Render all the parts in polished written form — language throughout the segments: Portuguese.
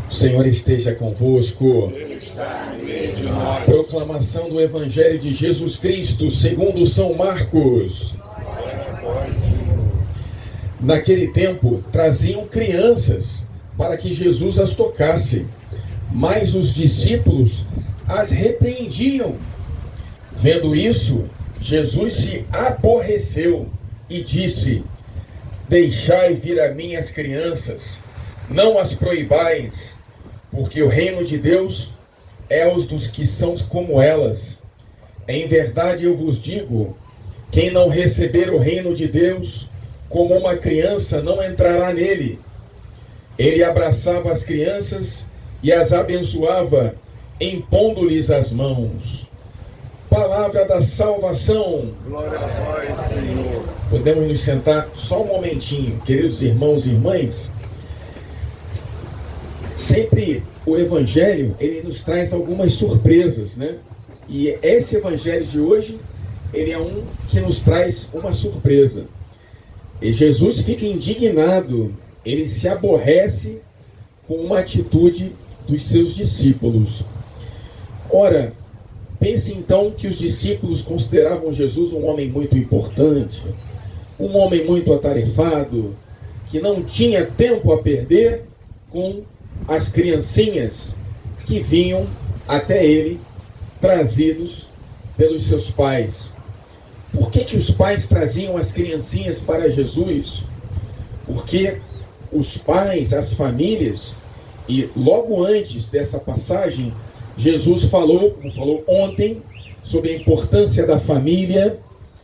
O Senhor esteja convosco. Ele está no meio de nós. Proclamação do Evangelho de Jesus Cristo, segundo São Marcos. Naquele tempo, traziam crianças para que Jesus as tocasse, mas os discípulos as repreendiam. Vendo isso, Jesus se aborreceu e disse: Deixai vir a mim as crianças, não as proibais, porque o reino de Deus é os dos que são como elas. Em verdade eu vos digo, quem não receber o reino de Deus como uma criança não entrará nele. Ele abraçava as crianças e as abençoava, impondo-lhes as mãos. Palavra da salvação. Glória a vós, Senhor. Podemos nos sentar só um momentinho, queridos irmãos e irmãs. Sempre o Evangelho, ele nos traz algumas surpresas, né? E esse Evangelho de hoje, ele é um que nos traz uma surpresa. E Jesus fica indignado, ele se aborrece com uma atitude dos seus discípulos. Ora, pense então que os discípulos consideravam Jesus um homem muito importante, um homem muito atarefado, que não tinha tempo a perder com as criancinhas que vinham até ele, trazidos pelos seus pais. Por que os pais traziam as criancinhas para Jesus? Porque os pais, as famílias, e logo antes dessa passagem, Jesus falou, como falou ontem, sobre a importância da família,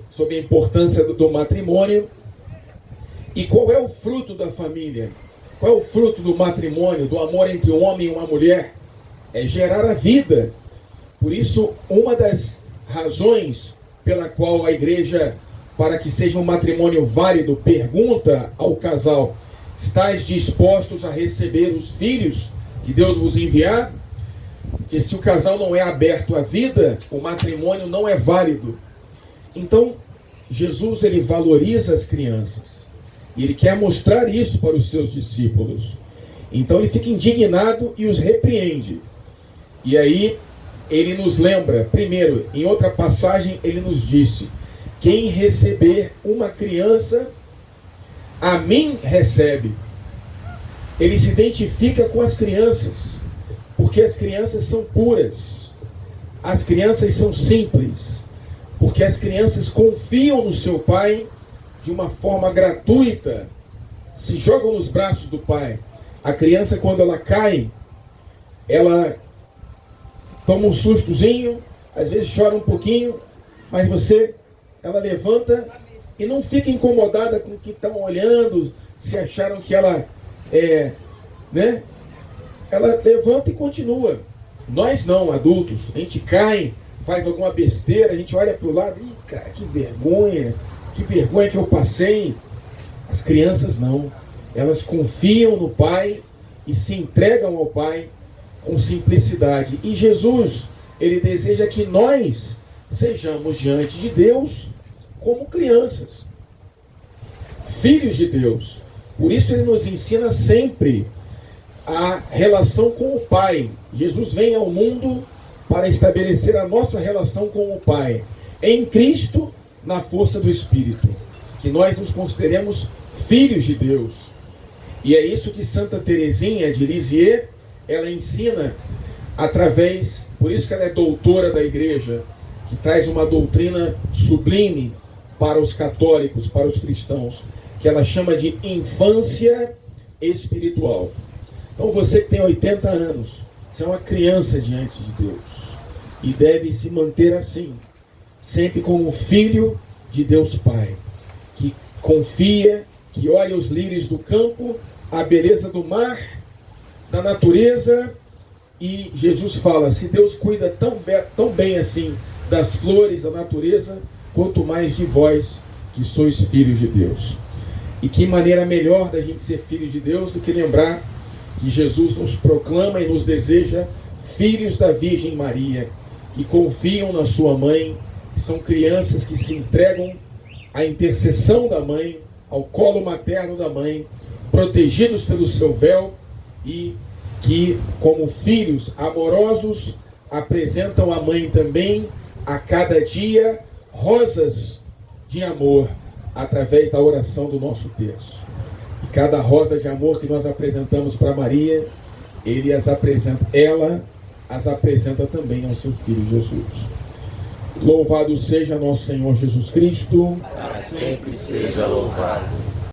sobre a importância do matrimônio. E qual é o fruto da família? Qual é o fruto do matrimônio, do amor entre um homem e uma mulher? É gerar a vida. Por isso, uma das razões pela qual a igreja, para que seja um matrimônio válido, pergunta ao casal: estáis dispostos a receber os filhos que Deus vos enviar? Porque se o casal não é aberto à vida, o matrimônio não é válido. Então, Jesus, ele valoriza as crianças. E ele quer mostrar isso para os seus discípulos. Então ele fica indignado e os repreende. E aí ele nos lembra, primeiro, em outra passagem, ele nos disse: quem receber uma criança, a mim recebe. Ele se identifica com as crianças, porque as crianças são puras, as crianças são simples, porque as crianças confiam no seu pai de uma forma gratuita, se jogam nos braços do pai. A criança, quando ela cai, ela toma um sustozinho, às vezes chora um pouquinho, mas ela levanta e não fica incomodada com o que estão olhando, se acharam que ela né? Ela levanta e continua. Nós não, adultos, a gente cai, faz alguma besteira, a gente olha para o lado, ih, cara, que vergonha que eu passei. As crianças não, elas confiam no pai e se entregam ao pai com simplicidade. E Jesus, ele deseja que nós sejamos diante de Deus como crianças, filhos de Deus. Por isso ele nos ensina sempre a relação com o Pai. Jesus vem ao mundo para estabelecer a nossa relação com o Pai, em Cristo, na força do Espírito, que nós nos consideremos filhos de Deus. E é isso que Santa Teresinha de Lisieux, ela ensina através, por isso que ela é doutora da igreja, que traz uma doutrina sublime para os católicos, para os cristãos, que ela chama de infância espiritual. Então você que tem 80 anos, você é uma criança diante de Deus e deve se manter assim, sempre como filho de Deus Pai, que confia, que olha os lírios do campo, a beleza do mar, da natureza. E Jesus fala: se Deus cuida tão bem assim das flores da natureza, quanto mais de vós que sois filhos de Deus. E que maneira melhor da gente ser filho de Deus do que lembrar que Jesus nos proclama e nos deseja filhos da Virgem Maria, que confiam na sua mãe, que são crianças que se entregam à intercessão da mãe, ao colo materno da mãe, protegidos pelo seu véu e que, como filhos amorosos, apresentam à mãe também, a cada dia, rosas de amor, através da oração do nosso terço. E cada rosa de amor que nós apresentamos para Maria, ela as apresenta também ao seu Filho Jesus. Louvado seja nosso Senhor Jesus Cristo. Para sempre seja louvado.